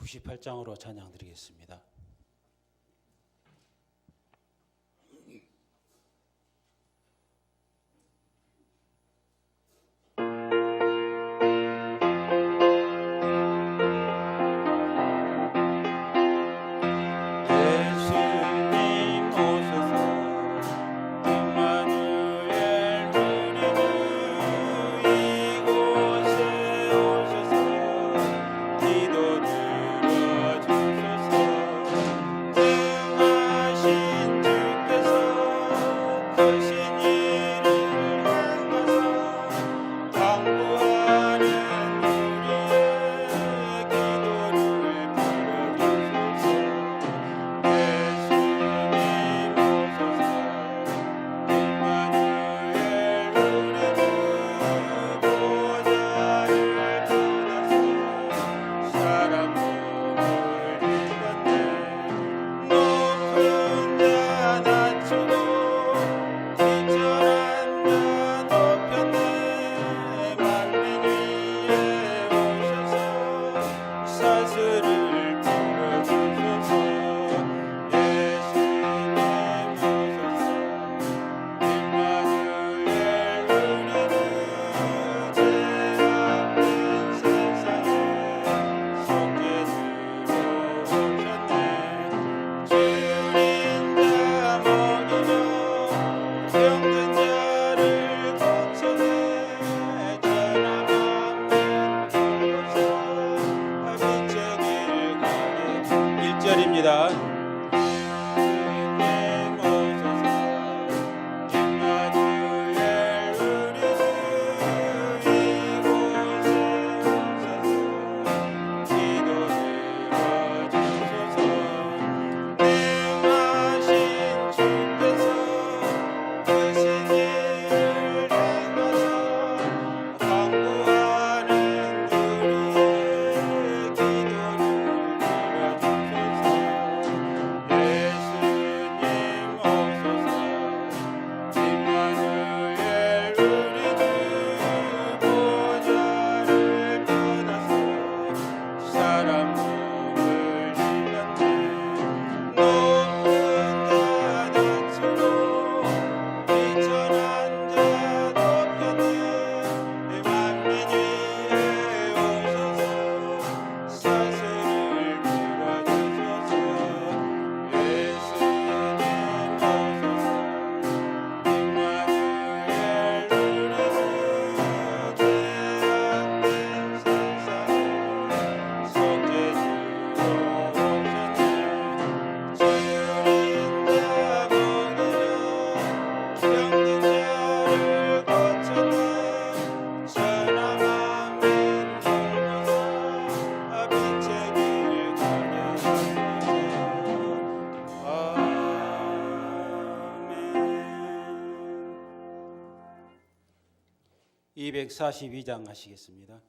98장으로 찬양드리겠습니다. 아멘. 242장 하시겠습니다.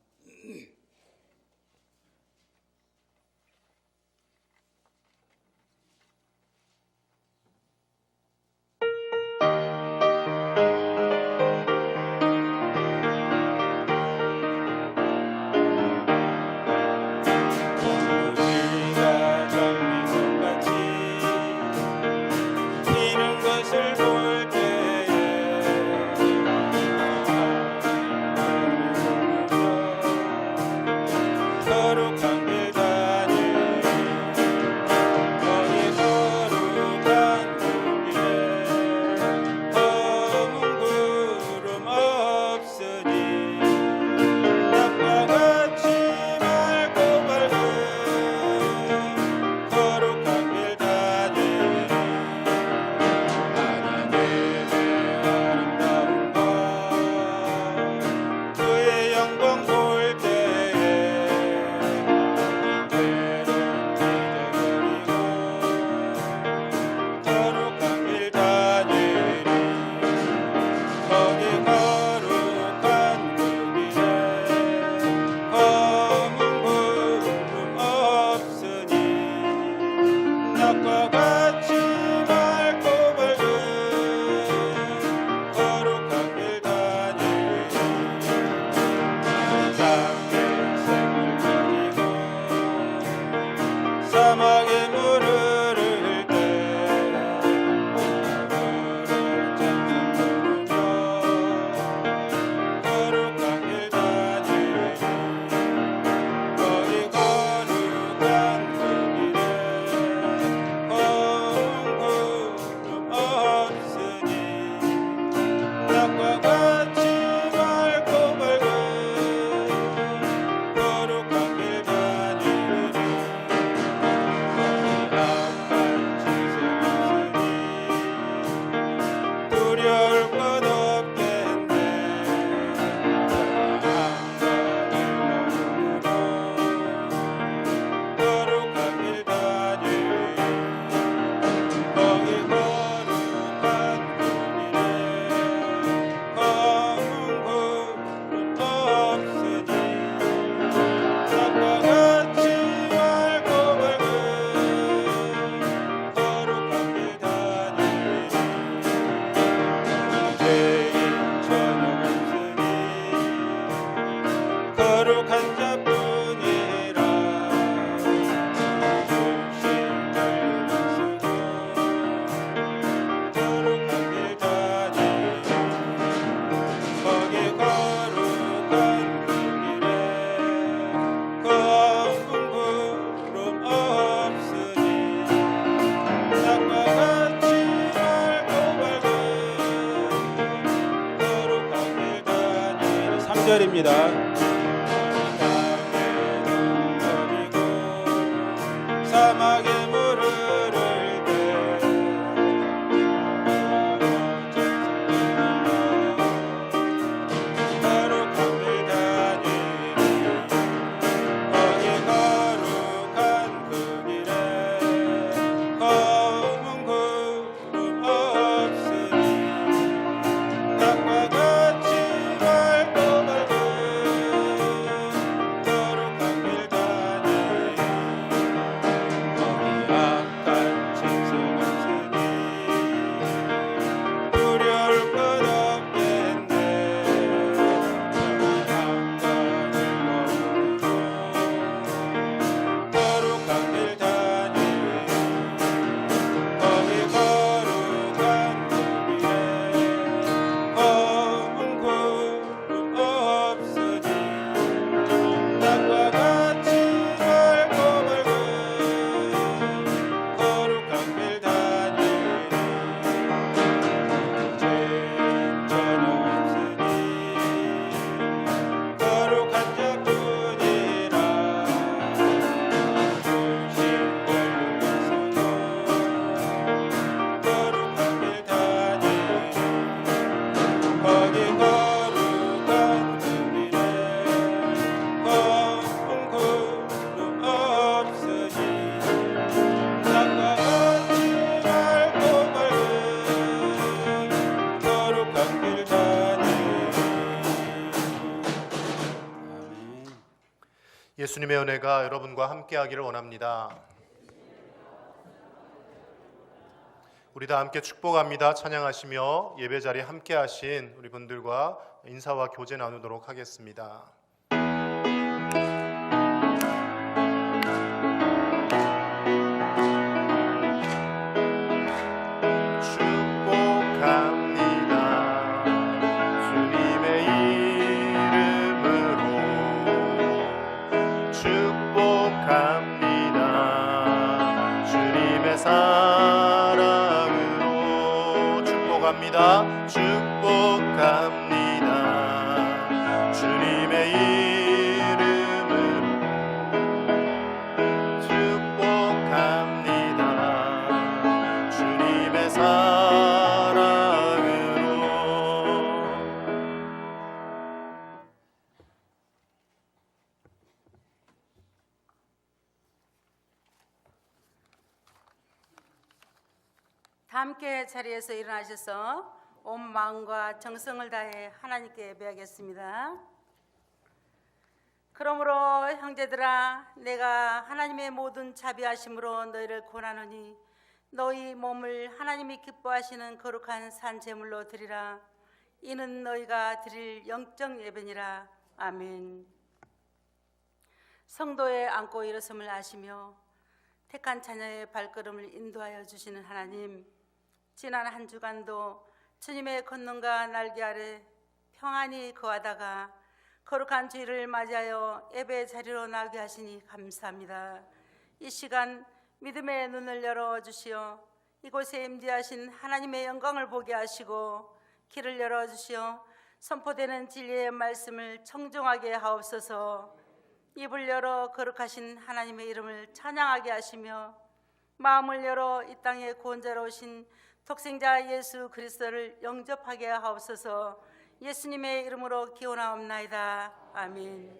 1절입니다. 사막의 물을 흐를 때 거룩한 길 다니리 거기 거룩한 그 길에 검은 구름 없으니 낮과 같이 맑고 밝은 거룩한 길 다니리 악한 짐승 없으니 두려울 것 없겠네. 평안과 즐거움으로 거룩한 길 다니리 거기 거룩한 그 길에 검은 구름 없으니 낮과 같이 맑고 밝은 거룩한 길 다니리 죄 전혀 없으니 거룩한 자뿐이라 불신 걸려서도 거룩한 길 다니리 거기 거룩한 그 길에 검은 구름 없으니 낮과 같이 맑고 밝은 거룩한 길 다니리. 아멘. 예수님의 은혜가 여러분과 함께하기를 원합니다. 우리 다 함께 축복합니다. 찬양하시며 예배 자리에 함께하신 우리 분들과 인사와 교제 나누도록 하겠습니다. 축복합니다. 주님의 이름으로 축복합니다. 주님의 사랑으로 축복합니다. 축복합니다. 주님의 이름으로 축복합니다. 주님의 사랑으로. 다 함께 자리에서 일어나셔서 온 마음과 정성을 다해 하나님께 예배하겠습니다. 그러므로 형제들아, 내가 하나님의 모든 자비하심으로 너희를 권하노니 너희 몸을 하나님이 기뻐하시는 거룩한 산 제물로 드리라. 이는 너희가 드릴 영적 예배니라. 아멘. 성도의 앉고 일어섬을 아시며 택한 자녀의 발걸음을 인도하여 주시는 하나님, 지난 한 주간도 주님의 권능과 날개 아래 평안히 거하다가 거룩한 주일을 맞이하여 예배 자리로 나오게 하시니 감사합니다. 이 시간 믿음의 눈을 열어주시어 이곳에 임재하신 하나님의 영광을 보게 하시고 길을 열어주시어 선포되는 진리의 말씀을 청정하게 하옵소서. 입을 열어 거룩하신 하나님의 이름을 찬양하게 하시며 마음을 열어 이 땅에 구원자로 오신 독생자 예수 그리스도를 영접하게 하옵소서. 예수님의 이름으로 기원하옵나이다. 아멘.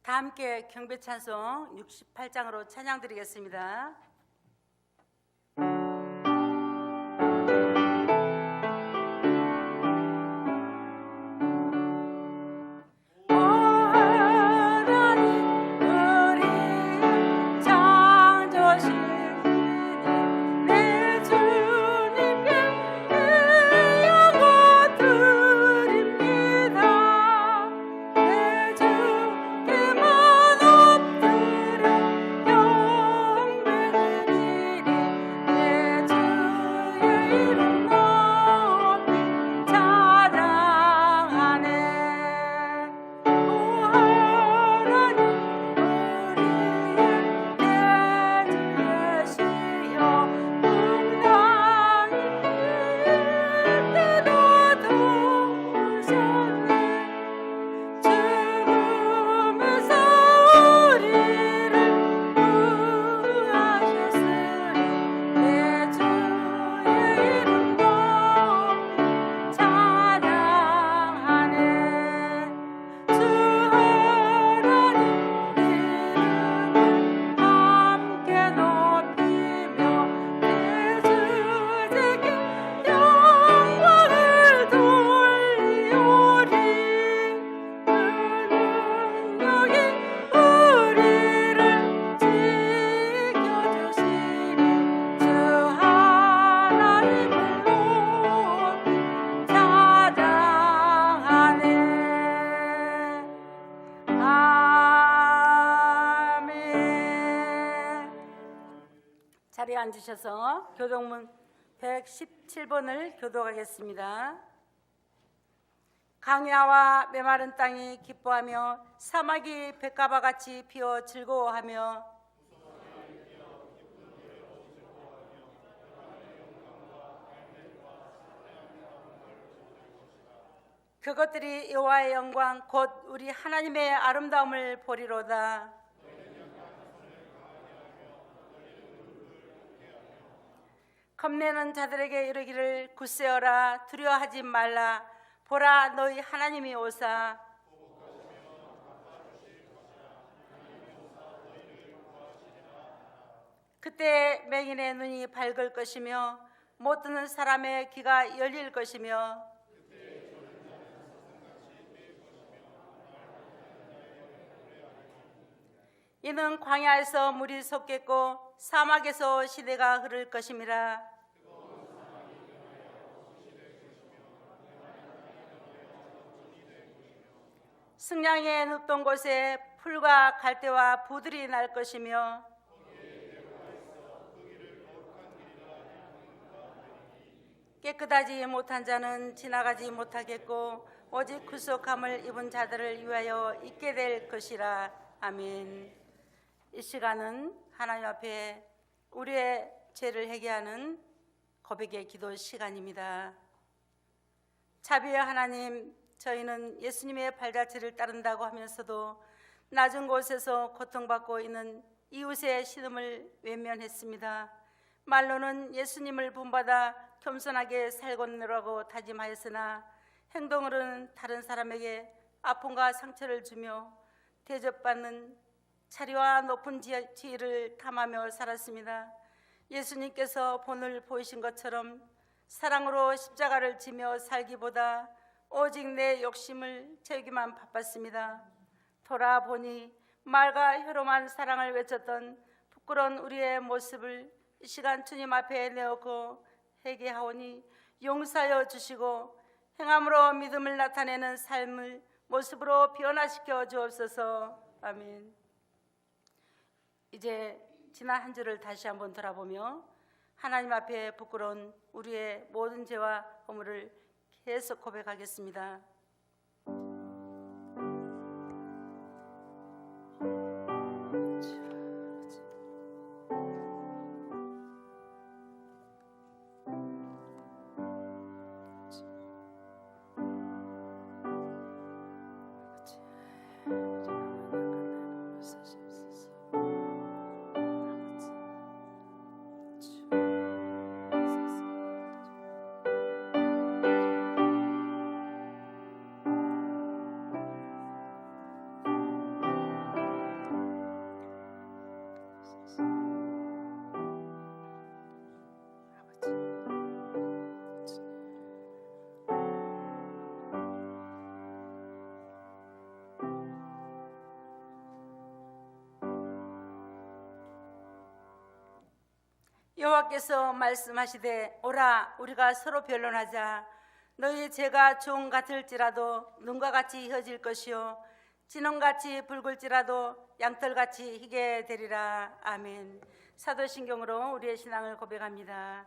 다 함께 경배 찬송 68장으로 찬양 드리겠습니다. 앉으셔서 교동문 117번을 교독하겠습니다. 강야와 메마른 땅이 기뻐하며 사막이 백가바 같이 피어 즐거워하며 그것들이 여호와의 영광 곧 우리 하나님의 아름다움을 보리로다. 겁내는 자들에게 이르기를 굳세어라 두려워하지 말라. 보라 너희 하나님이 오사 그때 맹인의 눈이 밝을 것이며 못 듣는 사람의 귀가 열릴 것이며 이는 광야에서 물이 솟겠고 사막에서 시대가 흐를 것임이라. 승냥이의 눕던 곳에 풀과 갈대와 부들이 날 것이며 깨끗하지 못한 자는 지나가지 못하겠고 오직 구속함을 입은 자들을 위하여 있게 될 것이라. 아멘. 이 시간은 하나님 앞에 우리의 죄를 회개하는 고백의 기도 시간입니다. 자비의 하나님, 저희는 예수님의 발자취를 따른다고 하면서도 낮은 곳에서 고통받고 있는 이웃의 신음을 외면했습니다. 말로는 예수님을 본받아 겸손하게 살고노라고 다짐하였으나 행동으로는 다른 사람에게 아픔과 상처를 주며 대접받는 자리와 높은 지위를 탐하며 살았습니다. 예수님께서 본을 보이신 것처럼 사랑으로 십자가를 지며 살기보다 오직 내 욕심을 채우기만 바빴습니다. 돌아보니 말과 혀로만 사랑을 외쳤던 부끄러운 우리의 모습을 이 시간 주님 앞에 내어놓고 회개하오니 용서하여 주시고 행함으로 믿음을 나타내는 삶을 모습으로 변화시켜 주옵소서. 아멘. 이제 지난 한 주를 다시 한번 돌아보며 하나님 앞에 부끄러운 우리의 모든 죄와 허물을 계속 고백하겠습니다. 여호와께서 말씀하시되 오라 우리가 서로 변론하자. 너희 죄가 종 같을지라도 눈과 같이 휘어질 것이요 진홍같이 붉을지라도 양털같이 희게 되리라. 아멘. 사도신경으로 우리의 신앙을 고백합니다.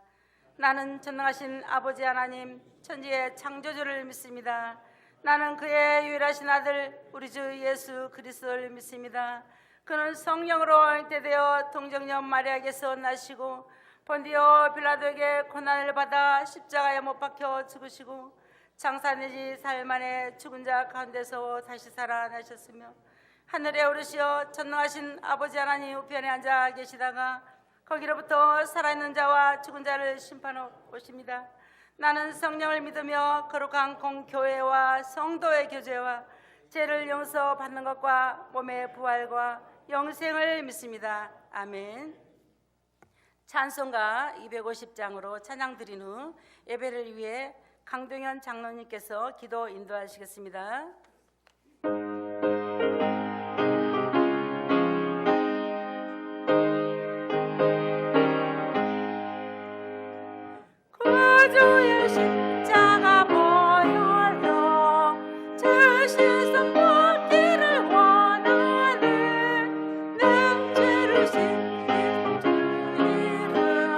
나는 전능하신 아버지 하나님 천지의 창조주를 믿습니다. 나는 그의 유일하신 아들 우리 주 예수 그리스도를 믿습니다. 그는 성령으로 잉태되어 동정녀 마리아에게서 나시고 본디오 빌라도에게 고난을 받아 십자가에 못 박혀 죽으시고 장사내지 사흘 만에 죽은 자 가운데서 다시 살아나셨으며 하늘에 오르시어 전능하신 아버지 하나님 우편에 앉아 계시다가 거기로부터 살아있는 자와 죽은 자를 심판하러 오십니다. 나는 성령을 믿으며 거룩한 공교회와 성도의 교제와 죄를 용서받는 것과 몸의 부활과 영생을 믿습니다. 아멘. 찬송가 250장으로 찬양 드린 후 예배를 위해 강동현 장로님께서 기도 인도하시겠습니다. 구주의 십자가 보혈로 주신 성 받기를 원하네. 내 죄를 씻는 주 이름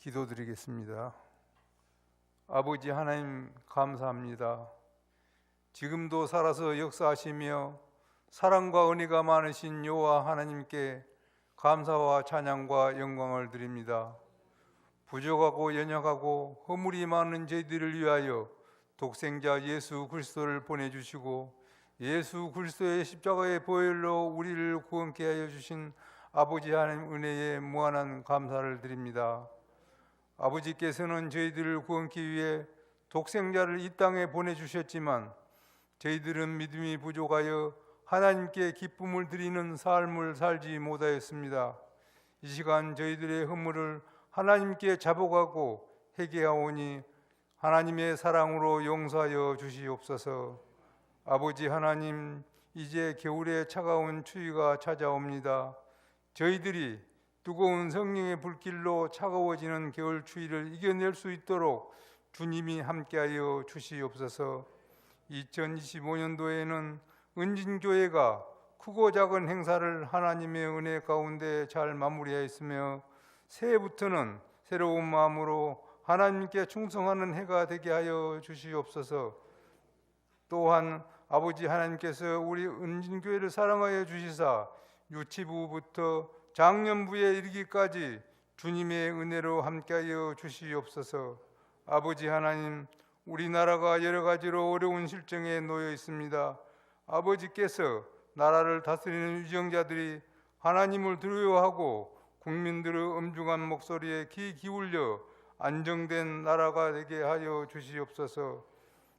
기도드리겠습니다. 아버지 하나님 감사합니다. 지금도 살아서 역사하시며 사랑과 은혜가 많으신 여호와 하나님께 감사와 찬양과 영광을 드립니다. 부족하고 연약하고 허물이 많은 저희들을 위하여 독생자 예수 그리스도를 보내주시고 예수 그리스도의 십자가의 보혈로 우리를 구원케 하여 주신 아버지 하나님 은혜에 무한한 감사를 드립니다. 아버지께서는 저희들을 구원케 위해 독생자를 이 땅에 보내주셨지만 저희들은 믿음이 부족하여 하나님께 기쁨을 드리는 삶을 살지 못하였습니다. 이 시간 저희들의 허물을 하나님께 자복하고 회개하오니 하나님의 사랑으로 용서하여 주시옵소서. 아버지 하나님, 이제 겨울의 차가운 추위가 찾아옵니다. 저희들이 뜨거운 성령의 불길로 차가워지는 겨울 추위를 이겨낼 수 있도록 주님이 함께하여 주시옵소서. 2025년도에는 은진교회가 크고 작은 행사를 하나님의 은혜 가운데 잘 마무리하였으며 새해부터는 새로운 마음으로 하나님께 충성하는 해가 되게 하여 주시옵소서. 또한 아버지 하나님께서 우리 은진교회를 사랑하여 주시사 유치부부터 장년부에 이르기까지 주님의 은혜로 함께하여 주시옵소서. 아버지 하나님, 우리나라가 여러 가지로 어려운 실정에 놓여 있습니다. 아버지께서 나라를 다스리는 위정자들이 하나님을 두려워하고 국민들의 엄중한 목소리에 귀 기울여 안정된 나라가 되게 하여 주시옵소서.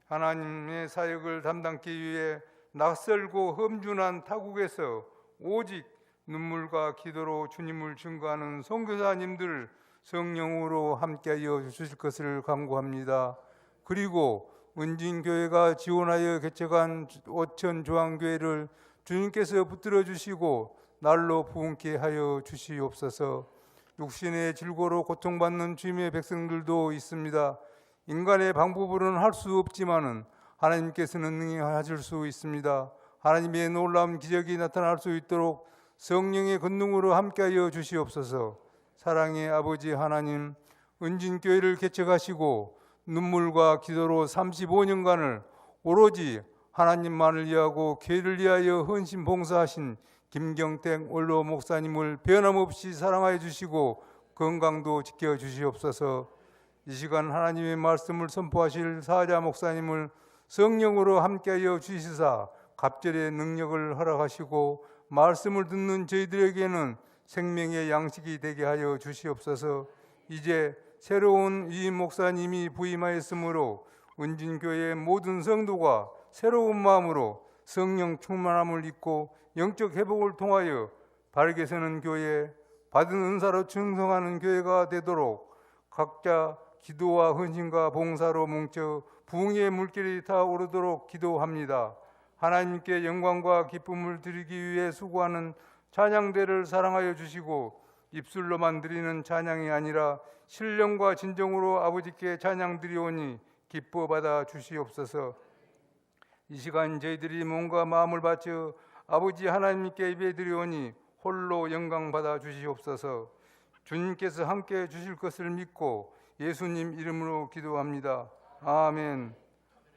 하나님의 사역을 담당하기 위해 낯설고 험준한 타국에서 오직 눈물과 기도로 주님을 증거하는 선교사님들 성령으로 함께하여 주실 것을 간구합니다. 그리고 은진교회가 지원하여 개척한 오천조항교회를 주님께서 붙들어 주시고 날로 부흥케 하여 주시옵소서. 육신의 질고로 고통받는 주님의 백성들도 있습니다. 인간의 방법으로는 할 수 없지만은 하나님께서는 능히 하실 수 있습니다. 하나님의 놀라운 기적이 나타날 수 있도록 성령의 권능으로 함께하여 주시옵소서. 사랑의 아버지 하나님, 은진교회를 개척하시고 눈물과 기도로 35년간을 오로지 하나님만을 위하고 교회를 위하여 헌신 봉사하신 김경택 원로 목사님을 변함없이 사랑하여 주시고 건강도 지켜 주시옵소서. 이 시간 하나님의 말씀을 선포하실 사자 목사님을 성령으로 함께하여 주시사 갑절의 능력을 허락하시고 말씀을 듣는 저희들에게는 생명의 양식이 되게 하여 주시옵소서. 이제 새로운 위임 목사님이 부임하였으므로 은진교회의 모든 성도가 새로운 마음으로 성령 충만함을 입고 영적 회복을 통하여 바르게 서는 교회, 받은 은사로 충성하는 교회가 되도록 각자 기도와 헌신과 봉사로 뭉쳐 부흥의 물결이 타오르도록 기도합니다. 하나님께 영광과 기쁨을 드리기 위해 수고하는 찬양대를 사랑하여 주시고 입술로만 드리는 찬양이 아니라 신령과 진정으로 아버지께 찬양 드리오니 기뻐 받아 주시옵소서. 이 시간 저희들이 몸과 마음을 바쳐 아버지 하나님께 예배 드리오니 홀로 영광 받아 주시옵소서. 주님께서 함께 주실 것을 믿고 예수님 이름으로 기도합니다. 아멘.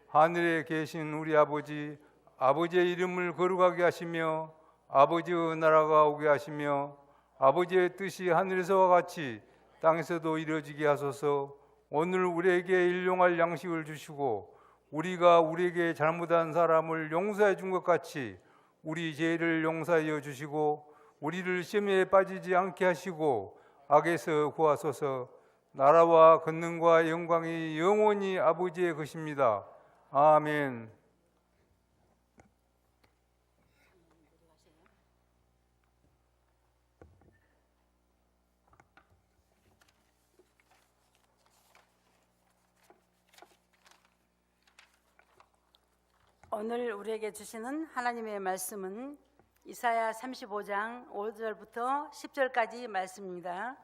하늘에 계신 우리 아버지, 아버지의 이름을 거룩하게 하시며 아버지의 나라가 오게 하시며 아버지의 뜻이 하늘에서와 같이 땅에서도 이루어지게 하소서. 오늘 우리에게 일용할 양식을 주시고 우리가 우리에게 잘못한 사람을 용서해 준 것 같이 우리 죄를 용서하여 주시고 우리를 시험에 빠지지 않게 하시고 악에서 구하소서. 나라와 권능과 영광이 영원히 아버지의 것입니다. 아멘. 오늘 우리에게 주시는 하나님의 말씀은 이사야 35장 5절부터 10절까지 말씀입니다.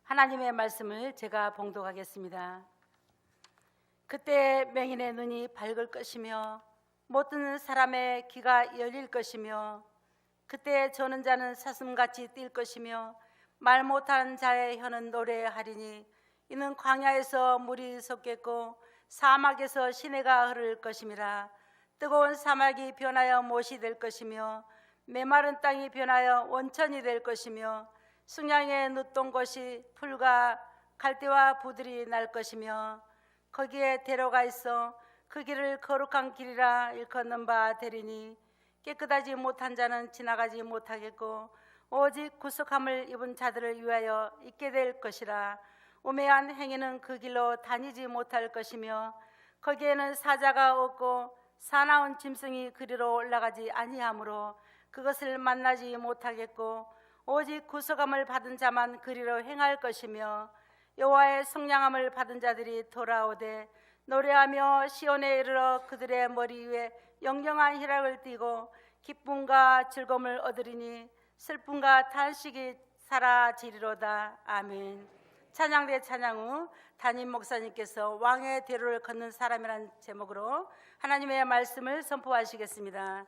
하나님의 말씀을 제가 봉독하겠습니다. 그때 맹인의 눈이 밝을 것이며 못 듣는 사람의 귀가 열릴 것이며 그때 저는 자는 사슴같이 뛸 것이며 말 못하는 자의 혀는 노래하리니 이는 광야에서 물이 솟겠고 사막에서 시내가 흐를 것임이라. 뜨거운 사막이 변하여 못이 될 것이며 메마른 땅이 변하여 원천이 될 것이며 승량의 눕던 곳이 풀과 갈대와 부들이 날 것이며 거기에 대로가 있어 그 길을 거룩한 길이라 일컫는 바 되리니 깨끗하지 못한 자는 지나가지 못하겠고 오직 구속함을 입은 자들을 위하여 있게 될 것이라. 우매한 행위는 그 길로 다니지 못할 것이며 거기에는 사자가 없고 사나운 짐승이 그리로 올라가지 아니하므로 그것을 만나지 못하겠고 오직 구속함을 받은 자만 그리로 행할 것이며 여호와의 성량함을 받은 자들이 돌아오되 노래하며 시온에 이르러 그들의 머리 위에 영영한 희락을 띠고 기쁨과 즐거움을 얻으리니 슬픔과 탄식이 사라지리로다. 아멘. 찬양대 찬양 후 담임 목사님께서 왕의 대로를 걷는 사람이라는 제목으로 하나님의 말씀을 선포하시겠습니다.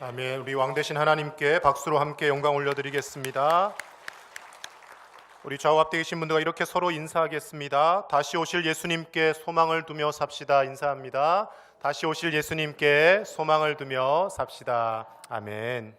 아멘. 우리 왕 되신 하나님께 박수로 함께 영광 올려드리겠습니다. 우리 좌우 앞에 계신 분들과 이렇게 서로 인사하겠습니다. 다시 오실 예수님께 소망을 두며 삽시다. 인사합니다. 다시 오실 예수님께 소망을 두며 삽시다. 아멘.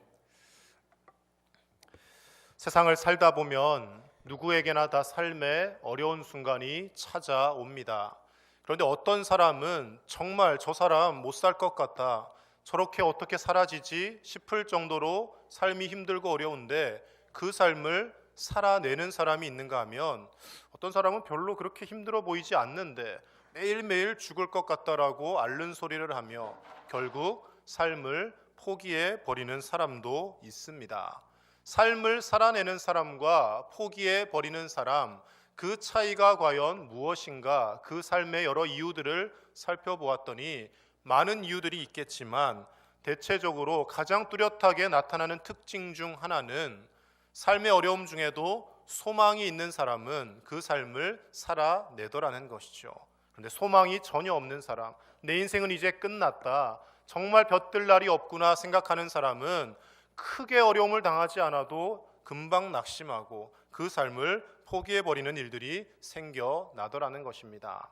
세상을 살다 보면 누구에게나 다 삶에 어려운 순간이 찾아옵니다. 그런데 어떤 사람은 정말 저 사람 못 살 것 같다, 저렇게 어떻게 사라지지 싶을 정도로 삶이 힘들고 어려운데 그 삶을 살아내는 사람이 있는가 하면 어떤 사람은 별로 그렇게 힘들어 보이지 않는데 매일매일 죽을 것 같다라고 앓는 소리를 하며 결국 삶을 포기해 버리는 사람도 있습니다. 삶을 살아내는 사람과 포기해 버리는 사람, 그 차이가 과연 무엇인가? 그 삶의 여러 이유들을 살펴보았더니 많은 이유들이 있겠지만 대체적으로 가장 뚜렷하게 나타나는 특징 중 하나는 삶의 어려움 중에도 소망이 있는 사람은 그 삶을 살아내더라는 것이죠. 그런데 소망이 전혀 없는 사람, 내 인생은 이제 끝났다, 정말 볕들 날이 없구나 생각하는 사람은 크게 어려움을 당하지 않아도 금방 낙심하고 그 삶을 포기해버리는 일들이 생겨나더라는 것입니다.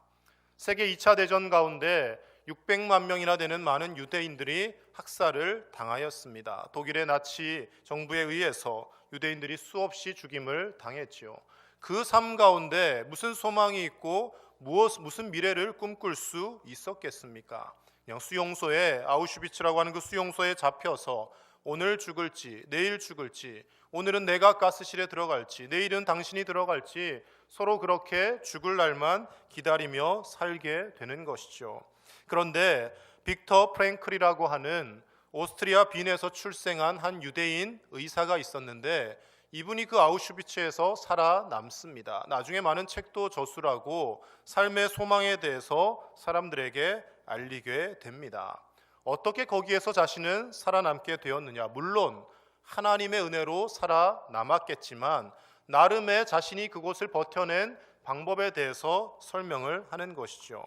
세계 2차 대전 가운데 600만 명이나 되는 많은 유대인들이 학살을 당하였습니다. 독일의 나치 정부에 의해서 유대인들이 수없이 죽임을 당했지요. 그 삶 가운데 무슨 소망이 있고 무슨 미래를 꿈꿀 수 있었겠습니까? 그냥 수용소에, 아우슈비츠라고 하는 그 수용소에 잡혀서 오늘 죽을지 내일 죽을지, 오늘은 내가 가스실에 들어갈지 내일은 당신이 들어갈지 서로 그렇게 죽을 날만 기다리며 살게 되는 것이죠. 그런데 빅터 프랭클이라고 하는 오스트리아 빈에서 출생한 한 유대인 의사가 있었는데 이분이 그 아우슈비츠에서 살아남습니다. 나중에 많은 책도 저술하고 삶의 소망에 대해서 사람들에게 알리게 됩니다. 어떻게 거기에서 자신은 살아남게 되었느냐? 물론 하나님의 은혜로 살아남았겠지만 나름의 자신이 그곳을 버텨낸 방법에 대해서 설명을 하는 것이죠.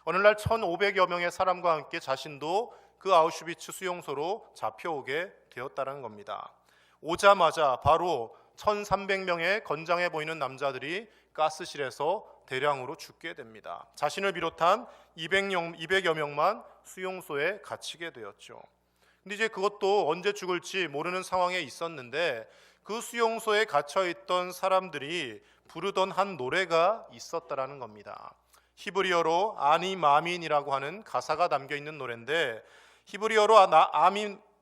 어느 날 1,500여 명의 사람과 함께 자신도 그 아우슈비츠 수용소로 잡혀오게 되었다는 겁니다. 오자마자 바로 1,300명의 건장해 보이는 남자들이 가스실에서 대량으로 죽게 됩니다. 자신을 비롯한 200여 명만 수용소에 갇히게 되었죠. 근데 이제 그것도 언제 죽을지 모르는 상황에 있었는데 그 수용소에 갇혀있던 사람들이 부르던 한 노래가 있었다라는 겁니다. 히브리어로 아니 마민이라고 하는 가사가 담겨있는 노래인데 히브리어로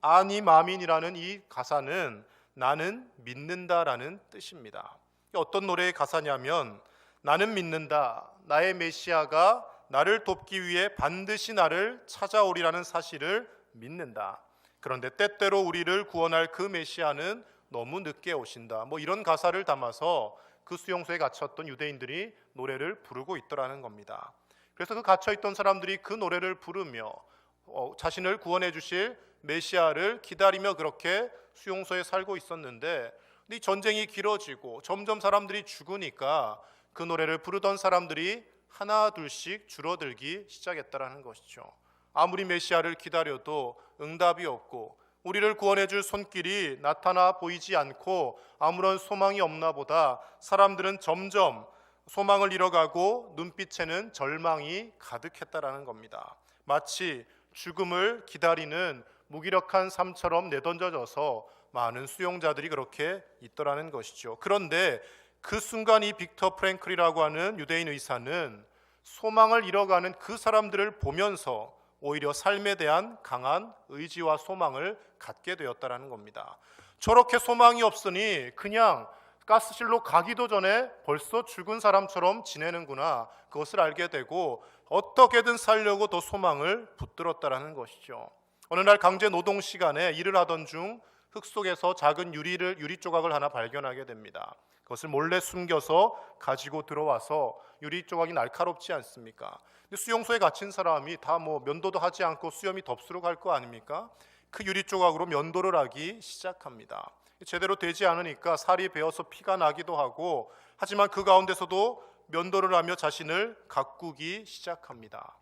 아니 마민이라는 이 가사는 나는 믿는다라는 뜻입니다. 어떤 노래의 가사냐면 나는 믿는다. 나의 메시아가 나를 돕기 위해 반드시 나를 찾아오리라는 사실을 믿는다. 그런데 때때로 우리를 구원할 그 메시아는 너무 늦게 오신다. 이런 가사를 담아서 그 수용소에 갇혔던 유대인들이 노래를 부르고 있더라는 겁니다. 그래서 그 갇혀있던 사람들이 그 노래를 부르며 자신을 구원해 주실 메시아를 기다리며 그렇게 수용소에 살고 있었는데 이 전쟁이 길어지고 점점 사람들이 죽으니까 그 노래를 부르던 사람들이 하나 둘씩 줄어들기 시작했다라는 것이죠. 아무리 메시아를 기다려도 응답이 없고 우리를 구원해 줄 손길이 나타나 보이지 않고 아무런 소망이 없나 보다 사람들은 점점 소망을 잃어가고 눈빛에는 절망이 가득했다라는 겁니다. 마치 죽음을 기다리는 무기력한 삶처럼 내던져져서 많은 수용자들이 그렇게 있더라는 것이죠. 그런데 그 순간 이 빅터 프랭클이라고 하는 유대인 의사는 소망을 잃어가는 그 사람들을 보면서 오히려 삶에 대한 강한 의지와 소망을 갖게 되었다는 겁니다. 저렇게 소망이 없으니 그냥 가스실로 가기도 전에 벌써 죽은 사람처럼 지내는구나, 그것을 알게 되고 어떻게든 살려고 더 소망을 붙들었다는 것이죠. 어느 날 강제 노동 시간에 일을 하던 중 흙 속에서 작은 유리 조각을 하나 발견하게 됩니다. 그것을 몰래 숨겨서 가지고 들어와서 유리 조각이 날카롭지 않습니까? 근데 수용소에 갇힌 사람이 다 면도도 하지 않고 수염이 덥수룩 할 거 아닙니까? 그 유리 조각으로 면도를 하기 시작합니다. 제대로 되지 않으니까 살이 베어서 피가 나기도 하고, 하지만 그 가운데서도 면도를 하며 자신을 가꾸기 시작합니다.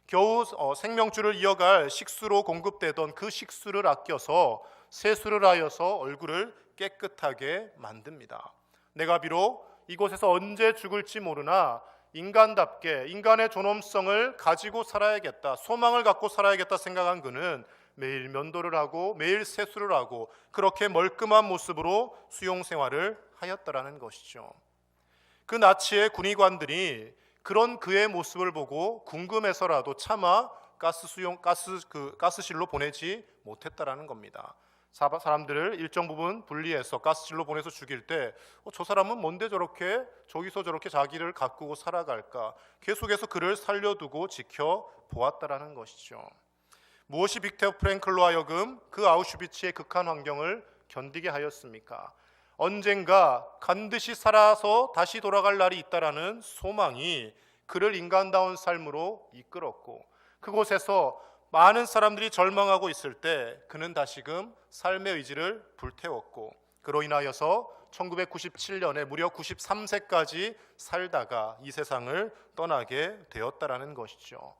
겨우 생명줄을 이어갈 식수로 공급되던 그 식수를 아껴서 세수를 하여서 얼굴을 깨끗하게 만듭니다. 내가 비록 이곳에서 언제 죽을지 모르나 인간답게 인간의 존엄성을 가지고 살아야겠다, 소망을 갖고 살아야겠다 생각한 그는 매일 면도를 하고 매일 세수를 하고 그렇게 멀끔한 모습으로 수용 생활을 하였다라는 것이죠. 그 나치의 군의관들이 그런 그의 모습을 보고 궁금해서라도 차마 가스실로 보내지 못했다라는 겁니다. 사람들을 일정 부분 분리해서 가스실로 보내서 죽일 때 저 사람은 뭔데 저렇게 저기서 저렇게 자기를 가꾸고 살아갈까, 계속해서 그를 살려두고 지켜보았다라는 것이죠. 무엇이 빅터 프랭클로 하여금 그 아우슈비츠의 극한 환경을 견디게 하였습니까? 언젠가 반드시 살아서 다시 돌아갈 날이 있다라는 소망이 그를 인간다운 삶으로 이끌었고, 그곳에서 많은 사람들이 절망하고 있을 때 그는 다시금 삶의 의지를 불태웠고, 그로 인하여서 1997년에 무려 93세까지 살다가 이 세상을 떠나게 되었다라는 것이죠.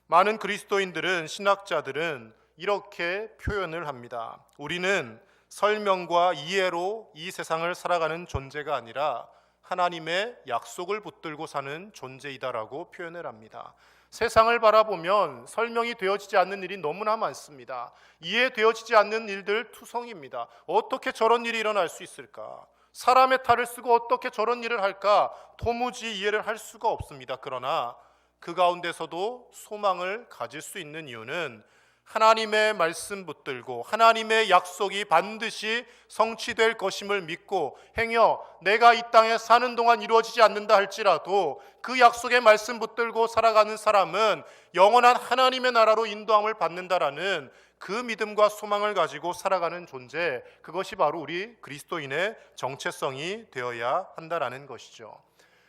많은 그리스도인들은, 신학자들은 이렇게 표현을 합니다. 우리는 설명과 이해로 이 세상을 살아가는 존재가 아니라 하나님의 약속을 붙들고 사는 존재이다라고 표현을 합니다. 세상을 바라보면 설명이 되어지지 않는 일이 너무나 많습니다. 이해되어지지 않는 일들 투성입니다. 어떻게 저런 일이 일어날 수 있을까? 사람의 탈을 쓰고 어떻게 저런 일을 할까? 도무지 이해를 할 수가 없습니다. 그러나 그 가운데서도 소망을 가질 수 있는 이유는 하나님의 말씀 붙들고 하나님의 약속이 반드시 성취될 것임을 믿고, 행여 내가 이 땅에 사는 동안 이루어지지 않는다 할지라도 그 약속의 말씀 붙들고 살아가는 사람은 영원한 하나님의 나라로 인도함을 받는다라는 그 믿음과 소망을 가지고 살아가는 존재, 그것이 바로 우리 그리스도인의 정체성이 되어야 한다라는 것이죠.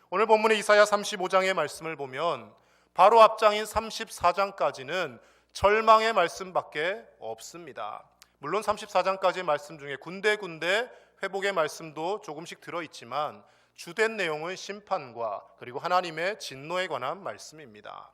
오늘 본문의 이사야 35장의 말씀을 보면 바로 앞장인 34장까지는 절망의 말씀밖에 없습니다. 물론 34장까지의 말씀 중에 군데군데 회복의 말씀도 조금씩 들어있지만 주된 내용은 심판과 그리고 하나님의 진노에 관한 말씀입니다.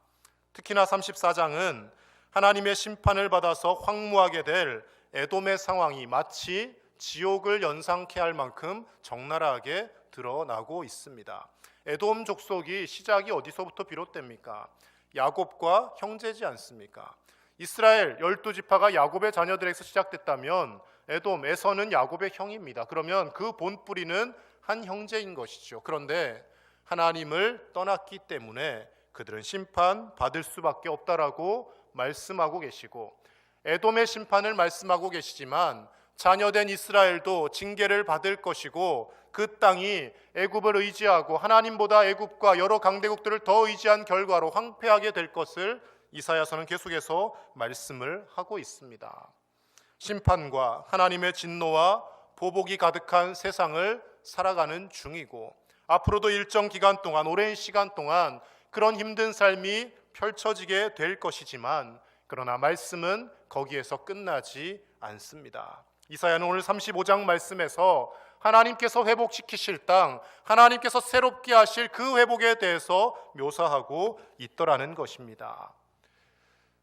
특히나 34장은 하나님의 심판을 받아서 황무하게 될 에돔의 상황이 마치 지옥을 연상케 할 만큼 적나라하게 드러나고 있습니다. 에돔 족속이 시작이 어디서부터 비롯됩니까? 야곱과 형제지 않습니까? 이스라엘 12지파가 야곱의 자녀들에게서 시작됐다면 에돔, 에서는 야곱의 형입니다. 그러면 그 본뿌리는 한 형제인 것이죠. 그런데 하나님을 떠났기 때문에 그들은 심판받을 수밖에 없다라고 말씀하고 계시고, 에돔의 심판을 말씀하고 계시지만 자녀된 이스라엘도 징계를 받을 것이고, 그 땅이 애굽을 의지하고 하나님보다 애굽과 여러 강대국들을 더 의지한 결과로 황폐하게 될 것을 이사야서는 계속해서 말씀을 하고 있습니다. 심판과 하나님의 진노와 보복이 가득한 세상을 살아가는 중이고, 앞으로도 일정 기간 동안, 오랜 시간 동안 그런 힘든 삶이 펼쳐지게 될 것이지만, 그러나 말씀은 거기에서 끝나지 않습니다. 이사야는 오늘 35장 말씀에서 하나님께서 회복시키실 땅, 하나님께서 새롭게 하실 그 회복에 대해서 묘사하고 있더라는 것입니다.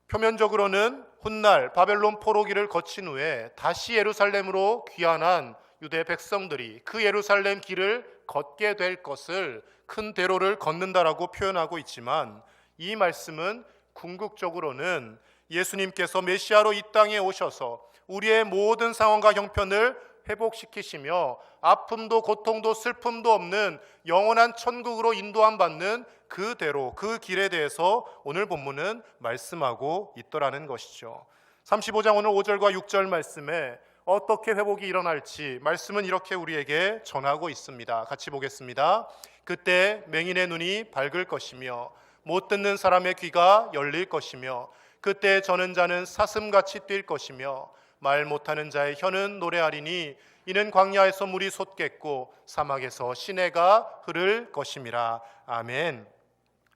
표면적으로는 훗날 바벨론 포로기를 거친 후에 다시 예루살렘으로 귀환한 유대 백성들이 그 예루살렘 길을 걷게 될 것을, 큰 대로를 걷는다라고 표현하고 있지만, 이 말씀은 궁극적으로는 예수님께서 메시아로 이 땅에 오셔서 우리의 모든 상황과 형편을 회복시키시며 아픔도 고통도 슬픔도 없는 영원한 천국으로 인도함 받는 그 대로, 그 길에 대해서 오늘 본문은 말씀하고 있더라는 것이죠. 35장 오늘 5절과 6절 말씀에 어떻게 회복이 일어날지 말씀은 이렇게 우리에게 전하고 있습니다. 같이 보겠습니다. 그때 맹인의 눈이 밝을 것이며 못 듣는 사람의 귀가 열릴 것이며, 그때 저는 자는 사슴같이 뛸 것이며 말 못하는 자의 혀는 노래하리니 이는 광야에서 물이 솟겠고 사막에서 시내가 흐를 것임이라. 아멘.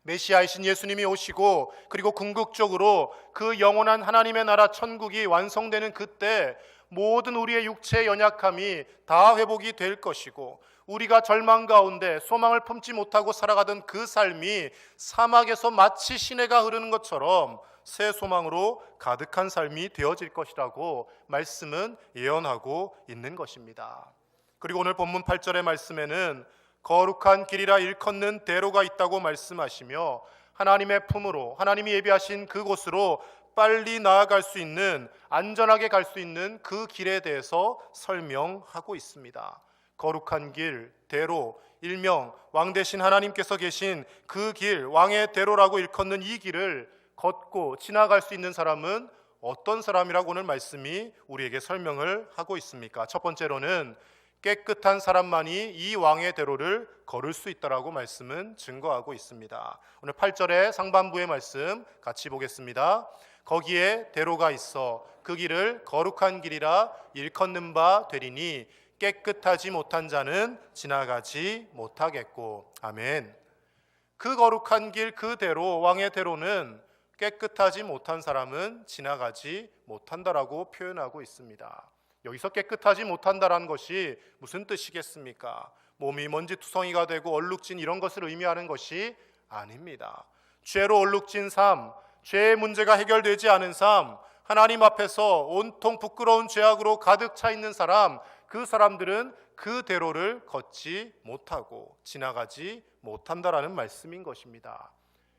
메시아이신 예수님이 오시고, 그리고 궁극적으로 그 영원한 하나님의 나라 천국이 완성되는 그때 모든 우리의 육체의 연약함이 다 회복이 될 것이고, 우리가 절망 가운데 소망을 품지 못하고 살아가던 그 삶이 사막에서 마치 시내가 흐르는 것처럼 새 소망으로 가득한 삶이 되어질 것이라고 말씀은 예언하고 있는 것입니다. 그리고 오늘 본문 8절의 말씀에는 거룩한 길이라 일컫는 대로가 있다고 말씀하시며, 하나님의 품으로, 하나님이 예비하신 그곳으로 빨리 나아갈 수 있는, 안전하게 갈 수 있는 그 길에 대해서 설명하고 있습니다. 거룩한 길, 대로, 일명 왕 대신 하나님께서 계신 그 길, 왕의 대로라고 일컫는 이 길을 걷고 지나갈 수 있는 사람은 어떤 사람이라고 오늘 말씀이 우리에게 설명을 하고 있습니까? 첫 번째로는 깨끗한 사람만이 이 왕의 대로를 걸을 수 있다라고 말씀은 증거하고 있습니다. 오늘 8절의 상반부의 말씀 같이 보겠습니다. 거기에 대로가 있어 그 길을 거룩한 길이라 일컫는 바 되리니 깨끗하지 못한 자는 지나가지 못하겠고. 아멘. 그 거룩한 길, 그 대로, 왕의 대로는 깨끗하지 못한 사람은 지나가지 못한다라고 표현하고 있습니다. 여기서 깨끗하지 못한다라는 것이 무슨 뜻이겠습니까? 몸이 먼지투성이가 되고 얼룩진 이런 것을 의미하는 것이 아닙니다. 죄로 얼룩진 삶, 죄의 문제가 해결되지 않은 삶, 하나님 앞에서 온통 부끄러운 죄악으로 가득 차 있는 사람, 그 사람들은 그대로를 걷지 못하고 지나가지 못한다라는 말씀인 것입니다.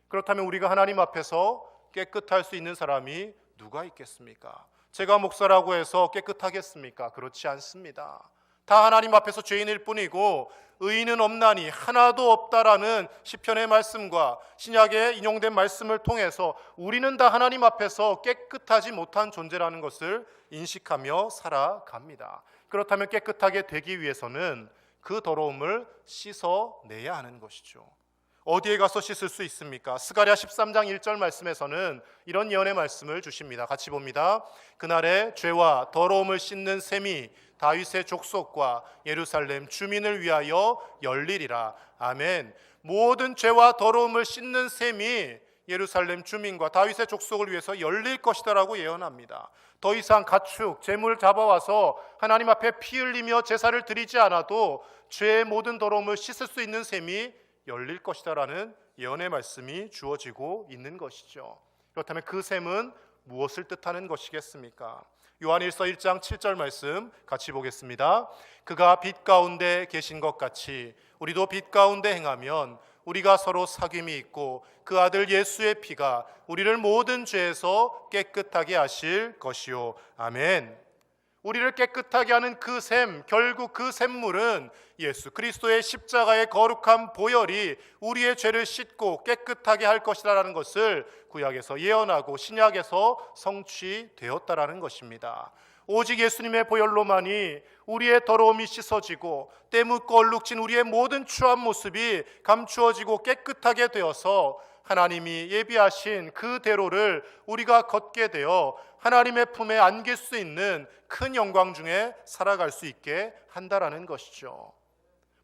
그렇다면 우리가 하나님 앞에서 깨끗할 수 있는 사람이 누가 있겠습니까? 제가 목사라고 해서 깨끗하겠습니까? 그렇지 않습니다. 다 하나님 앞에서 죄인일 뿐이고 의인은 없나니 하나도 없다라는 시편의 말씀과 신약에 인용된 말씀을 통해서 우리는 다 하나님 앞에서 깨끗하지 못한 존재라는 것을 인식하며 살아갑니다. 그렇다면 깨끗하게 되기 위해서는 그 더러움을 씻어내야 하는 것이죠. 어디에 가서 씻을 수 있습니까? 스가랴 13장 1절 말씀에서는 이런 예언의 말씀을 주십니다. 같이 봅니다. 그날에 죄와 더러움을 씻는 셈이 다윗의 족속과 예루살렘 주민을 위하여 열리리라. 아멘. 모든 죄와 더러움을 씻는 셈이 예루살렘 주민과 다윗의 족속을 위해서 열릴 것이다라고 예언합니다. 더 이상 가축, 재물 잡아와서 하나님 앞에 피 흘리며 제사를 드리지 않아도 죄의 모든 더러움을 씻을 수 있는 셈이 열릴 것이다라는 예언의 말씀이 주어지고 있는 것이죠. 그렇다면 그 셈은 무엇을 뜻하는 것이겠습니까? 요한일서 1장 7절 말씀 같이 보겠습니다. 그가 빛 가운데 계신 것 같이 우리도 빛 가운데 행하면 우리가 서로 사귐이 있고 그 아들 예수의 피가 우리를 모든 죄에서 깨끗하게 하실 것이요. 아멘. 우리를 깨끗하게 하는 그 셈, 결국 그 샘물은 예수 그리스도의 십자가의 거룩한 보혈이 우리의 죄를 씻고 깨끗하게 할 것이라는 것을 구약에서 예언하고 신약에서 성취되었다라는 것입니다. 오직 예수님의 보혈로만이 우리의 더러움이 씻어지고 때 묻고 얼룩진 우리의 모든 추한 모습이 감추어지고 깨끗하게 되어서 하나님이 예비하신 그 대로를 우리가 걷게 되어 하나님의 품에 안길 수 있는 큰 영광 중에 살아갈 수 있게 한다라는 것이죠.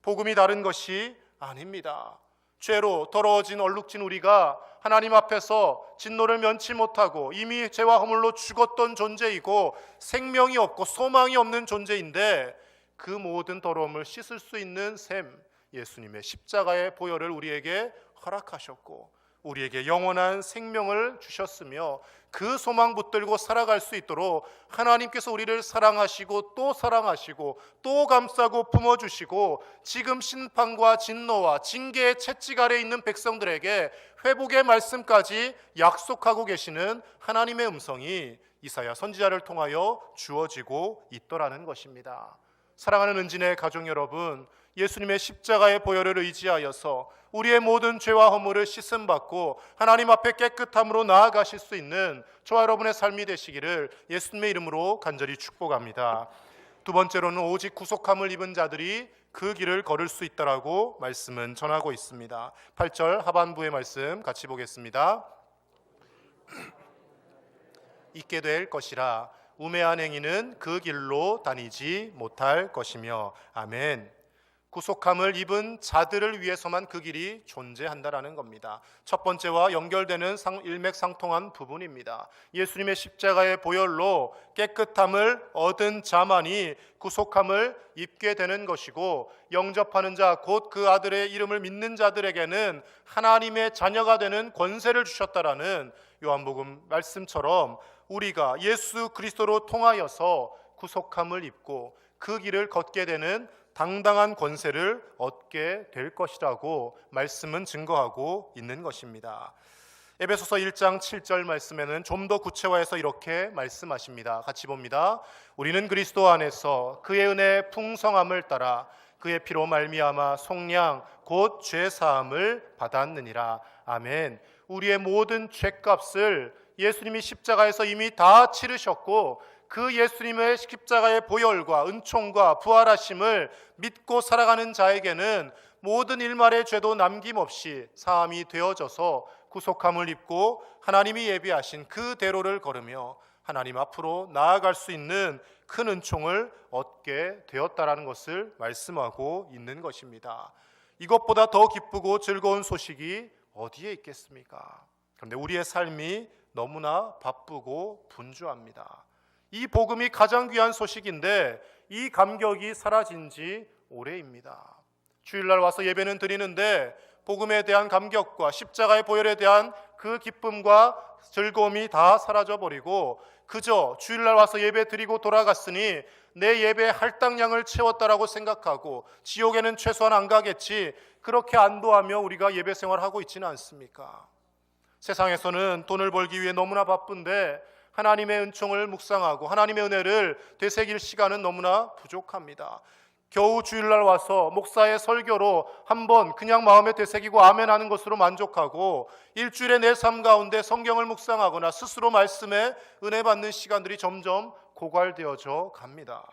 복음이 다른 것이 아닙니다. 죄로 더러워진 얼룩진 우리가 하나님 앞에서 진노를 면치 못하고 이미 죄와 허물로 죽었던 존재이고 생명이 없고 소망이 없는 존재인데 그 모든 더러움을 씻을 수 있는 셈, 예수님의 십자가의 보혈을 우리에게 허락하셨고 우리에게 영원한 생명을 주셨으며 그 소망 붙들고 살아갈 수 있도록 하나님께서 우리를 사랑하시고 또 사랑하시고 또 감싸고 품어주시고 지금 심판과 진노와 징계의 채찍 아래 있는 백성들에게 회복의 말씀까지 약속하고 계시는 하나님의 음성이 이사야 선지자를 통하여 주어지고 있더라는 것입니다. 사랑하는 은진의 가족 여러분, 예수님의 십자가의 보혈을 의지하여서 우리의 모든 죄와 허물을 씻음받고 하나님 앞에 깨끗함으로 나아가실 수 있는 저와 여러분의 삶이 되시기를 예수님의 이름으로 간절히 축복합니다. 두 번째로는 오직 구속함을 입은 자들이 그 길을 걸을 수 있다라고 말씀은 전하고 있습니다. 8절 하반부의 말씀 같이 보겠습니다. 있게 될 것이라 우매한 행위는 그 길로 다니지 못할 것이며 아멘. 구속함을 입은 자들을 위해서만 그 길이 존재한다라는 겁니다. 첫 번째와 연결되는 일맥상통한 부분입니다. 예수님의 십자가의 보혈로 깨끗함을 얻은 자만이 구속함을 입게 되는 것이고 영접하는 자, 곧 그 아들의 이름을 믿는 자들에게는 하나님의 자녀가 되는 권세를 주셨다라는 요한복음 말씀처럼 우리가 예수 그리스도로 통하여서 구속함을 입고 그 길을 걷게 되는 당당한 권세를 얻게 될 것이라고 말씀은 증거하고 있는 것입니다. 에베소서 1장 7절 말씀에는 좀 더 구체화해서 이렇게 말씀하십니다. 같이 봅니다. 우리는 그리스도 안에서 그의 은혜의 풍성함을 따라 그의 피로 말미암아 속량 곧 죄사함을 받았느니라. 아멘. 우리의 모든 죄값을 예수님이 십자가에서 이미 다 치르셨고 그 예수님의 십자가의 보혈과 은총과 부활하심을 믿고 살아가는 자에게는 모든 일말의 죄도 남김없이 사함이 되어져서 구속함을 입고 하나님이 예비하신 그 대로를 걸으며 하나님 앞으로 나아갈 수 있는 큰 은총을 얻게 되었다라는 것을 말씀하고 있는 것입니다. 이것보다 더 기쁘고 즐거운 소식이 어디에 있겠습니까? 그런데 우리의 삶이 너무나 바쁘고 분주합니다. 이 복음이 가장 귀한 소식인데 이 감격이 사라진 지 오래입니다. 주일날 와서 예배는 드리는데 복음에 대한 감격과 십자가의 보혈에 대한 그 기쁨과 즐거움이 다 사라져버리고 그저 주일날 와서 예배 드리고 돌아갔으니 내 예배의 할당량을 채웠다라고 생각하고 지옥에는 최소한 안 가겠지, 그렇게 안도하며 우리가 예배 생활하고 있지는 않습니까? 세상에서는 돈을 벌기 위해 너무나 바쁜데 하나님의 은총을 묵상하고 하나님의 은혜를 되새길 시간은 너무나 부족합니다. 겨우 주일날 와서 목사의 설교로 한번 그냥 마음에 되새기고 아멘 하는 것으로 만족하고 일주일에 내 삶 가운데 성경을 묵상하거나 스스로 말씀에 은혜 받는 시간들이 점점 고갈되어져 갑니다.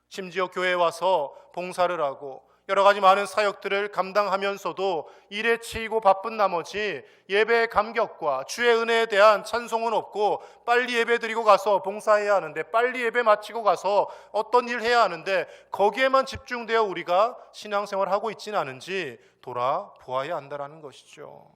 심지어 교회에 와서 봉사를 하고 여러 가지 많은 사역들을 감당하면서도 일에 치이고 바쁜 나머지 예배의 감격과 주의 은혜에 대한 찬송은 없고 빨리 예배 드리고 가서 봉사해야 하는데 빨리 예배 마치고 가서 어떤 일 해야 하는데 거기에만 집중되어 우리가 신앙생활하고 있지는 않은지 돌아보아야 한다는 것이죠.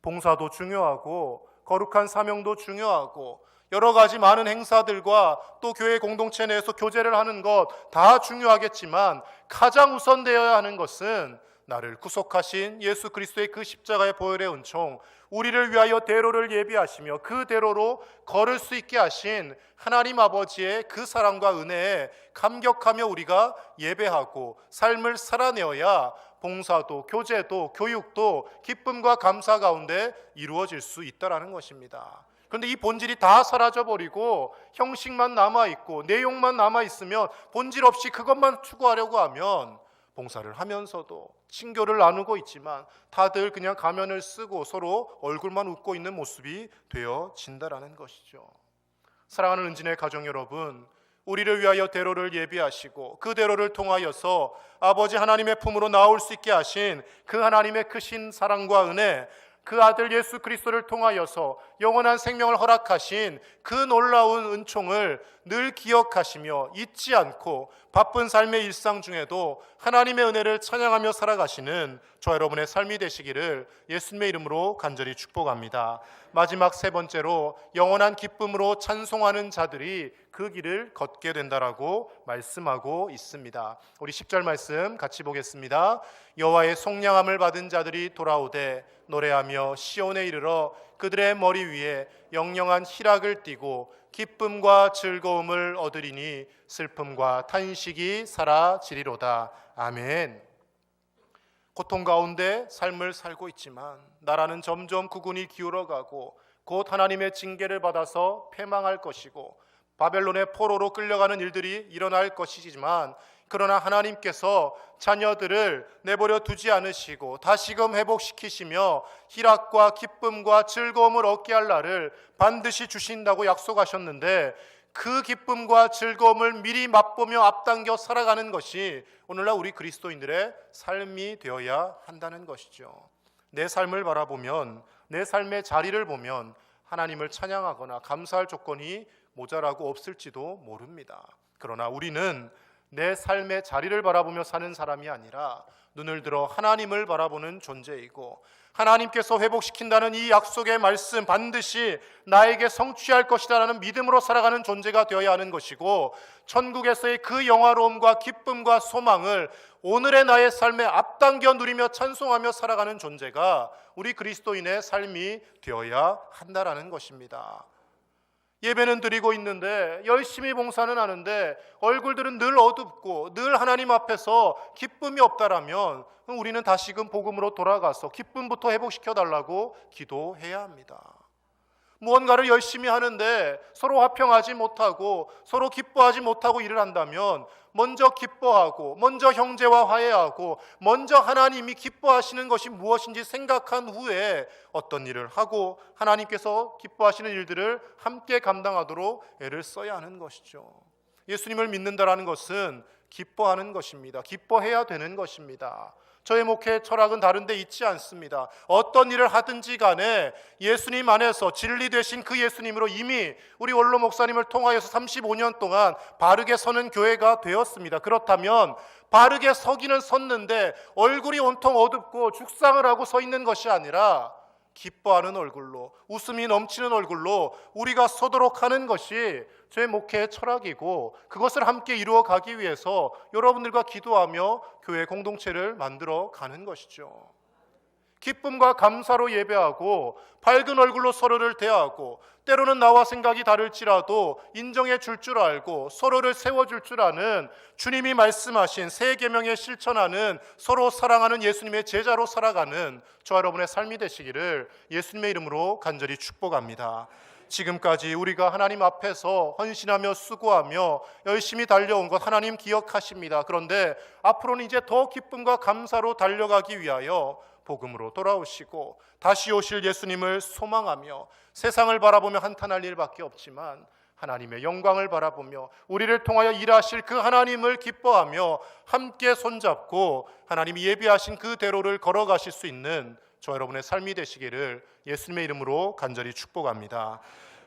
봉사도 중요하고 거룩한 사명도 중요하고 여러 가지 많은 행사들과 또 교회 공동체 내에서 교제를 하는 것 다 중요하겠지만 가장 우선되어야 하는 것은 나를 구속하신 예수 그리스도의 그 십자가의 보혈의 은총, 우리를 위하여 대로를 예비하시며 그 대로로 걸을 수 있게 하신 하나님 아버지의 그 사랑과 은혜에 감격하며 우리가 예배하고 삶을 살아내어야 봉사도 교제도 교육도 기쁨과 감사 가운데 이루어질 수 있다는 것입니다. 그런데 이 본질이 다 사라져버리고 형식만 남아있고 내용만 남아있으면 본질 없이 그것만 추구하려고 하면 봉사를 하면서도 친교를 나누고 있지만 다들 그냥 가면을 쓰고 서로 얼굴만 웃고 있는 모습이 되어진다라는 것이죠. 사랑하는 은진의 가정 여러분, 우리를 위하여 대로를 예비하시고 그 대로를 통하여서 아버지 하나님의 품으로 나올 수 있게 하신 그 하나님의 크신 사랑과 은혜, 그 아들 예수 그리스도를 통하여서 영원한 생명을 허락하신 그 놀라운 은총을 늘 기억하시며 잊지 않고 바쁜 삶의 일상 중에도 하나님의 은혜를 찬양하며 살아가시는 저와 여러분의 삶이 되시기를 예수님의 이름으로 간절히 축복합니다. 마지막 세 번째로 영원한 기쁨으로 찬송하는 자들이 그 길을 걷게 된다라고 말씀하고 있습니다. 우리 10절 말씀 같이 보겠습니다. 여호와의 속량함을 받은 자들이 돌아오되 노래하며 시온에 이르러 그들의 머리 위에 영영한 희락을 띠고 기쁨과 즐거움을 얻으리니 슬픔과 탄식이 사라지리로다. 아멘. 고통 가운데 삶을 살고 있지만 나라는 점점 국운이 기울어가고 곧 하나님의 징계를 받아서 패망할 것이고 바벨론의 포로로 끌려가는 일들이 일어날 것이지만 그러나 하나님께서 자녀들을 내버려 두지 않으시고 다시금 회복시키시며 희락과 기쁨과 즐거움을 얻게 할 날을 반드시 주신다고 약속하셨는데 그 기쁨과 즐거움을 미리 맛보며 앞당겨 살아가는 것이 오늘날 우리 그리스도인들의 삶이 되어야 한다는 것이죠. 내 삶을 바라보면, 내 삶의 자리를 보면 하나님을 찬양하거나 감사할 조건이 모자라고 없을지도 모릅니다. 그러나 우리는 내 삶의 자리를 바라보며 사는 사람이 아니라 눈을 들어 하나님을 바라보는 존재이고 하나님께서 회복시킨다는 이 약속의 말씀 반드시 나에게 성취할 것이라는 믿음으로 살아가는 존재가 되어야 하는 것이고 천국에서의 그 영화로움과 기쁨과 소망을 오늘의 나의 삶에 앞당겨 누리며 찬송하며 살아가는 존재가 우리 그리스도인의 삶이 되어야 한다라는 것입니다. 예배는 드리고 있는데 열심히 봉사는 하는데 얼굴들은 늘 어둡고 늘 하나님 앞에서 기쁨이 없다라면 우리는 다시금 복음으로 돌아가서 기쁨부터 회복시켜 달라고 기도해야 합니다. 무언가를 열심히 하는데 서로 화평하지 못하고 서로 기뻐하지 못하고 일을 한다면 먼저 기뻐하고 먼저 형제와 화해하고 먼저 하나님이 기뻐하시는 것이 무엇인지 생각한 후에 어떤 일을 하고 하나님께서 기뻐하시는 일들을 함께 감당하도록 애를 써야 하는 것이죠. 예수님을 믿는다라는 것은 기뻐하는 것입니다. 기뻐해야 되는 것입니다. 저의 목회 철학은 다른 데 있지 않습니다. 어떤 일을 하든지 간에 예수님 안에서 진리 되신 그 예수님으로 이미 우리 원로 목사님을 통하여서 35년 동안 바르게 서는 교회가 되었습니다. 그렇다면 바르게 서기는 섰는데 얼굴이 온통 어둡고 죽상을 하고 서 있는 것이 아니라 기뻐하는 얼굴로, 웃음이 넘치는 얼굴로 우리가 서도록 하는 것이 제 목회의 철학이고, 그것을 함께 이루어 가기 위해서 여러분들과 기도하며 교회 공동체를 만들어 가는 것이죠. 기쁨과 감사로 예배하고 밝은 얼굴로 서로를 대하고, 때로는 나와 생각이 다를지라도 인정해 줄 줄 알고 서로를 세워줄 줄 아는, 주님이 말씀하신 새 계명에 실천하는, 서로 사랑하는 예수님의 제자로 살아가는 저와 여러분의 삶이 되시기를 예수님의 이름으로 간절히 축복합니다. 지금까지 우리가 하나님 앞에서 헌신하며 수고하며 열심히 달려온 것 하나님 기억하십니다. 그런데 앞으로는 이제 더 기쁨과 감사로 달려가기 위하여 복음으로 돌아오시고 다시 오실 예수님을 소망하며 세상을 바라보며 한탄할 일밖에 없지만, 하나님의 영광을 바라보며 우리를 통하여 일하실 그 하나님을 기뻐하며 함께 손잡고 하나님이 예비하신 그 대로를 걸어가실 수 있는 저 여러분의 삶이 되시기를 예수님의 이름으로 간절히 축복합니다.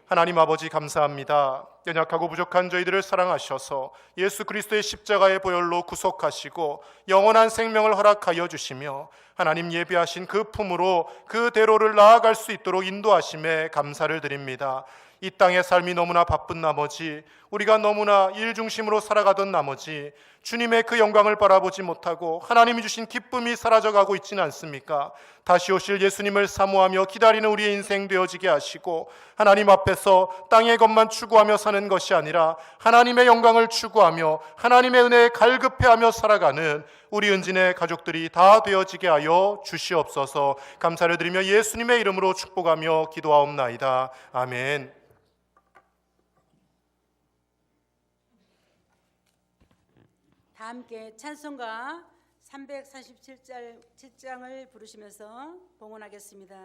하나님 아버지, 감사합니다. 연약하고 부족한 저희들을 사랑하셔서 예수 그리스도의 십자가의 보혈로 구속하시고 영원한 생명을 허락하여 주시며 하나님 예비하신 그 품으로 그 대로를 나아갈 수 있도록 인도하심에 감사를 드립니다. 이 땅의 삶이 너무나 바쁜 나머지, 우리가 너무나 일 중심으로 살아가던 나머지 주님의 그 영광을 바라보지 못하고 하나님이 주신 기쁨이 사라져가고 있지는 않습니까? 다시 오실 예수님을 사모하며 기다리는 우리의 인생 되어지게 하시고, 하나님 앞에서 땅의 것만 추구하며 사는 것이 아니라 하나님의 영광을 추구하며 하나님의 은혜에 갈급해하며 살아가는 우리 은진의 가족들이 다 되어지게 하여 주시옵소서. 감사를 드리며 예수님의 이름으로 축복하며 기도하옵나이다. 아멘. 다 함께 찬송가 347장을 부르시면서 봉헌하겠습니다.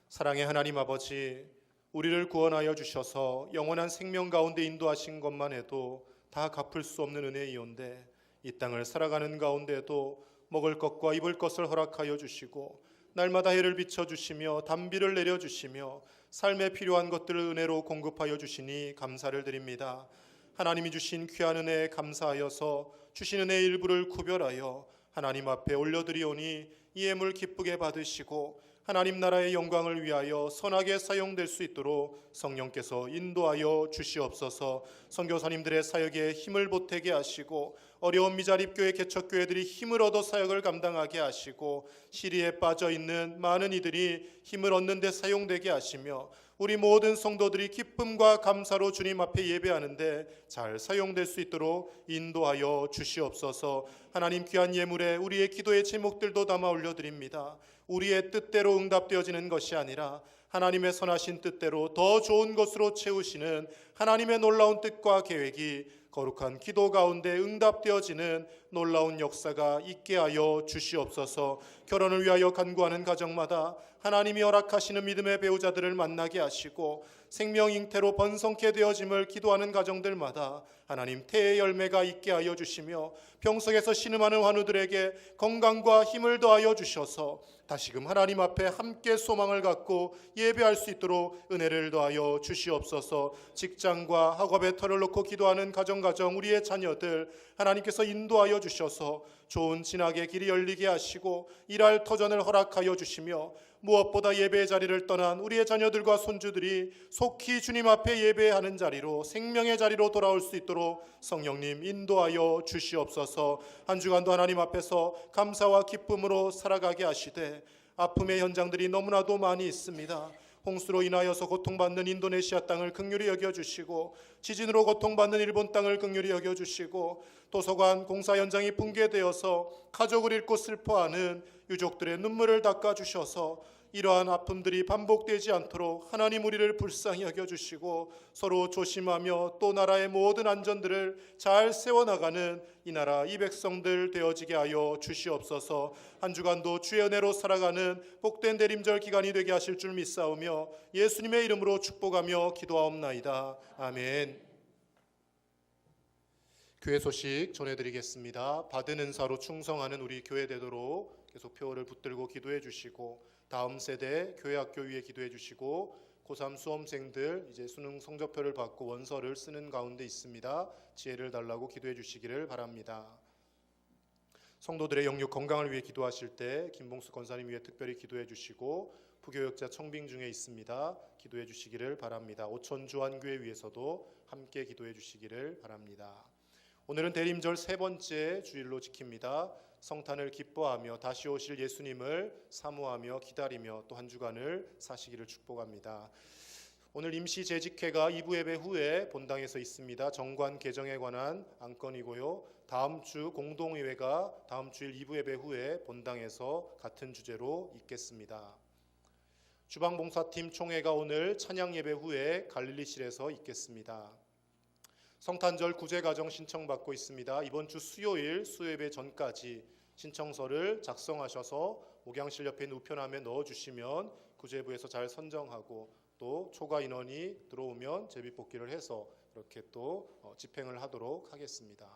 사랑의 하나님 아버지, 우리를 구원하여 주셔서 영원한 생명 가운데 인도하신 것만 해도 다 갚을 수 없는 은혜이온데 이 땅을 살아가는 가운데도 먹을 것과 입을 것을 허락하여 주시고 날마다 해를 비춰주시며 단비를 내려주시며 삶에 필요한 것들을 은혜로 공급하여 주시니 감사를 드립니다. 하나님이 주신 귀한 은혜에 감사하여서 주신 은혜의 일부를 구별하여 하나님 앞에 올려드리오니 이 예물 기쁘게 받으시고 하나님 나라의 영광을 위하여 선하게 사용될 수 있도록 성령께서 인도하여 주시옵소서. 선교사님들의 사역에 힘을 보태게 하시고 어려운 미자립교회 개척교회들이 힘을 얻어 사역을 감당하게 하시고 시리에 빠져있는 많은 이들이 힘을 얻는 데 사용되게 하시며 우리 모든 성도들이 기쁨과 감사로 주님 앞에 예배하는데 잘 사용될 수 있도록 인도하여 주시옵소서. 하나님 귀한 예물에 우리의 기도의 제목들도 담아 올려드립니다. 우리의 뜻대로 응답되어지는 것이 아니라 하나님의 선하신 뜻대로 더 좋은 것으로 채우시는 하나님의 놀라운 뜻과 계획이 거룩한 기도 가운데 응답되어지는 놀라운 역사가 있게 하여 주시옵소서. 결혼을 위하여 간구하는 가정마다 하나님이 허락하시는 믿음의 배우자들을 만나게 하시고 생명 잉태로 번성케 되어짐을 기도하는 가정들마다 하나님 태의 열매가 있게 하여 주시며 병석에서 신음하는 환우들에게 건강과 힘을 더하여 주셔서 다시금 하나님 앞에 함께 소망을 갖고 예배할 수 있도록 은혜를 더하여 주시옵소서. 직장과 학업에 털을 놓고 기도하는 가정 우리의 자녀들 하나님께서 인도하여 주셔서 좋은 진학의 길이 열리게 하시고 일할 터전을 허락하여 주시며 무엇보다 예배의 자리를 떠난 우리의 자녀들과 손주들이 속히 주님 앞에 예배하는 자리로 생명의 자리로 돌아올 수 있도록 성령님 인도하여 주시옵소서. 한 주간도 하나님 앞에서 감사와 기쁨으로 살아가게 하시되 아픔의 현장들이 너무나도 많이 있습니다. 홍수로 인하여서 고통받는 인도네시아 땅을 긍휼히 여겨주시고 지진으로 고통받는 일본 땅을 긍휼히 여겨주시고 도서관 공사 현장이 붕괴되어서 가족을 잃고 슬퍼하는 유족들의 눈물을 닦아주셔서 이러한 아픔들이 반복되지 않도록 하나님 우리를 불쌍히 여겨주시고 서로 조심하며 또 나라의 모든 안전들을 잘 세워나가는 이 나라 이 백성들 되어지게 하여 주시옵소서. 한 주간도 주의 은혜로 살아가는 복된 대림절 기간이 되게 하실 줄 믿사오며 예수님의 이름으로 축복하며 기도하옵나이다. 아멘. 교회 소식 전해드리겠습니다. 받은 은사로 충성하는 우리 교회 되도록 계속 표를 붙들고 기도해 주시고 다음 세대 교회학교 위에 기도해 주시고 고3 수험생들 이제 수능 성적표를 받고 원서를 쓰는 가운데 있습니다. 지혜를 달라고 기도해 주시기를 바랍니다. 성도들의 영육 건강을 위해 기도하실 때 김봉수 권사님 위해 특별히 기도해 주시고 부교역자 청빙 중에 있습니다. 기도해 주시기를 바랍니다. 오천주한교회 위해서도 함께 기도해 주시기를 바랍니다. 오늘은 대림절 세 번째 주일로 지킵니다. 성탄을 기뻐하며 다시 오실 예수님을 사모하며 기다리며 또 한 주간을 사시기를 축복합니다. 오늘 임시 재직회가 2부 예배 후에 본당에서 있습니다. 정관 개정에 관한 안건이고요. 다음 주 공동의회가 다음 주일 2부 예배 후에 본당에서 같은 주제로 있겠습니다. 주방봉사팀 총회가 오늘 찬양 예배 후에 갈릴리실에서 있겠습니다. 성탄절 구제가정 신청받고 있습니다. 이번 주 수요일 수요예배 전까지 신청서를 작성하셔서 목양실 옆에 있는 우편함에 넣어주시면 구제부에서 잘 선정하고 또 초과 인원이 들어오면 제비뽑기를 해서 이렇게 또 집행을 하도록 하겠습니다.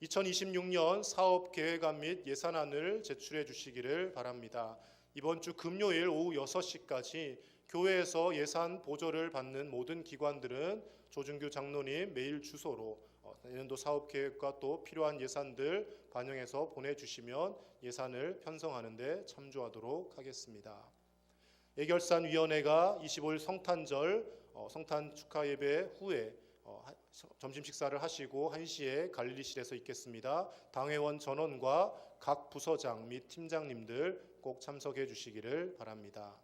2026년 사업계획안 및 예산안을 제출해 주시기를 바랍니다. 이번 주 금요일 오후 6시까지 교회에서 예산 보조를 받는 모든 기관들은 조준규 장로님 메일 주소로 내년도 사업계획과 또 필요한 예산들 반영해서 보내주시면 예산을 편성하는 데 참조하도록 하겠습니다. 예결산위원회가 25일 성탄절 성탄 축하 예배 후에 점심 식사를 하시고 1시에 갈릴리실에서 있겠습니다. 당회원 전원과 각 부서장 및 팀장님들 꼭 참석해 주시기를 바랍니다.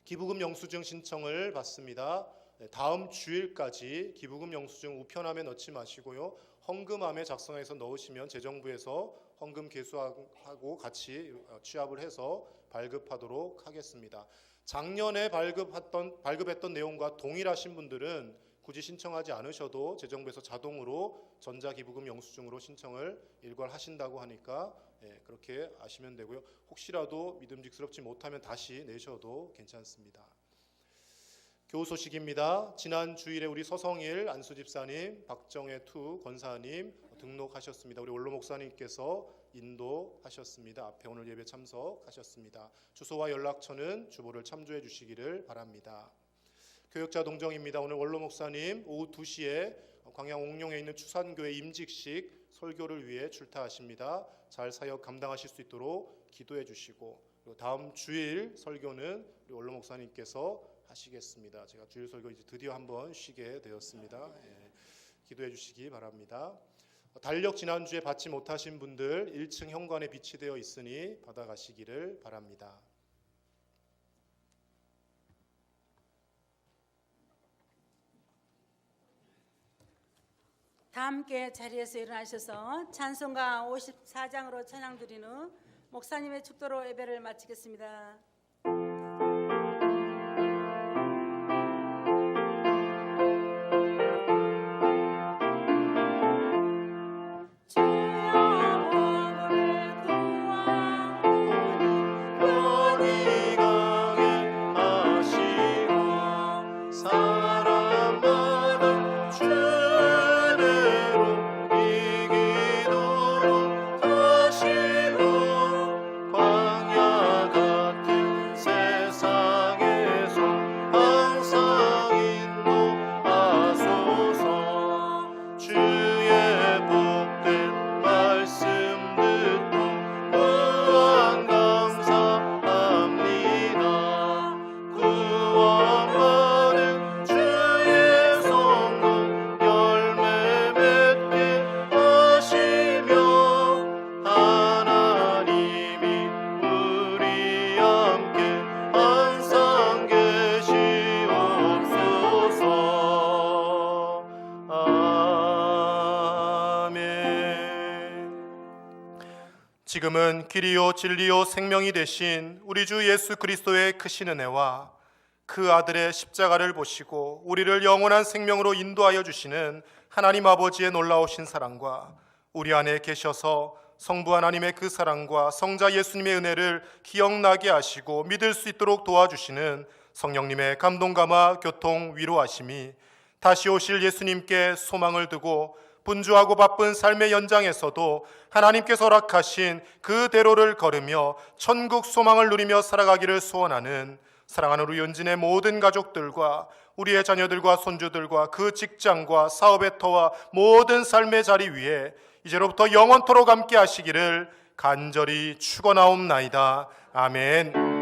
기부금 영수증 신청을 받습니다. 다음 주일까지 기부금 영수증 우편함에 넣지 마시고요. 헌금함에 작성해서 넣으시면 재정부에서 헌금 개수하고 같이 취합을 해서 발급하도록 하겠습니다. 작년에 발급했던 내용과 동일하신 분들은 굳이 신청하지 않으셔도 재정부에서 자동으로 전자기부금 영수증으로 신청을 일괄하신다고 하니까 그렇게 아시면 되고요. 혹시라도 믿음직스럽지 못하면 다시 내셔도 괜찮습니다. 교우 소식입니다. 지난 주일에 우리 서성일 안수 집사님, 박정혜 투 권사님 등록하셨습니다. 우리 원로 목사님께서 인도하셨습니다. 앞에 오늘 예배 참석하셨습니다. 주소와 연락처는 주보를 참조해 주시기를 바랍니다. 교역자 동정입니다. 오늘 원로 목사님 오후 2시에 광양 옥룡에 있는 추산교회 임직식 설교를 위해 출타하십니다. 잘 사역 감당하실 수 있도록 기도해 주시고, 그리고 다음 주일 설교는 우리 원로 목사님께서 하시겠습니다. 제가 주일 설교 이제 드디어 한번 쉬게 되었습니다. 기도해 주시기 바랍니다. 달력 지난주에 받지 못하신 분들 1층 현관에 비치되어 있으니 받아가시기를 바랍니다. 다 함께 자리에서 일어나셔서 찬송가 54장으로 찬양 드린 후 목사님의 축도로 예배를 마치겠습니다. 지금은 길이요 진리요 생명이 되신 우리 주 예수 그리스도의 크신 은혜와 그 아들의 십자가를 보시고 우리를 영원한 생명으로 인도하여 주시는 하나님 아버지의 놀라우신 사랑과 우리 안에 계셔서 성부 하나님의 그 사랑과 성자 예수님의 은혜를 기억나게 하시고 믿을 수 있도록 도와주시는 성령님의 감동 감화 교통 위로하심이 다시 오실 예수님께 소망을 두고 분주하고 바쁜 삶의 연장에서도 하나님께서 허락하신 그 대로를 걸으며 천국 소망을 누리며 살아가기를 소원하는 사랑하는 우리 연진의 모든 가족들과 우리의 자녀들과 손주들과 그 직장과 사업의 터와 모든 삶의 자리 위에 이제로부터 영원토록 함께 하시기를 간절히 축원하옵나이다. 아멘.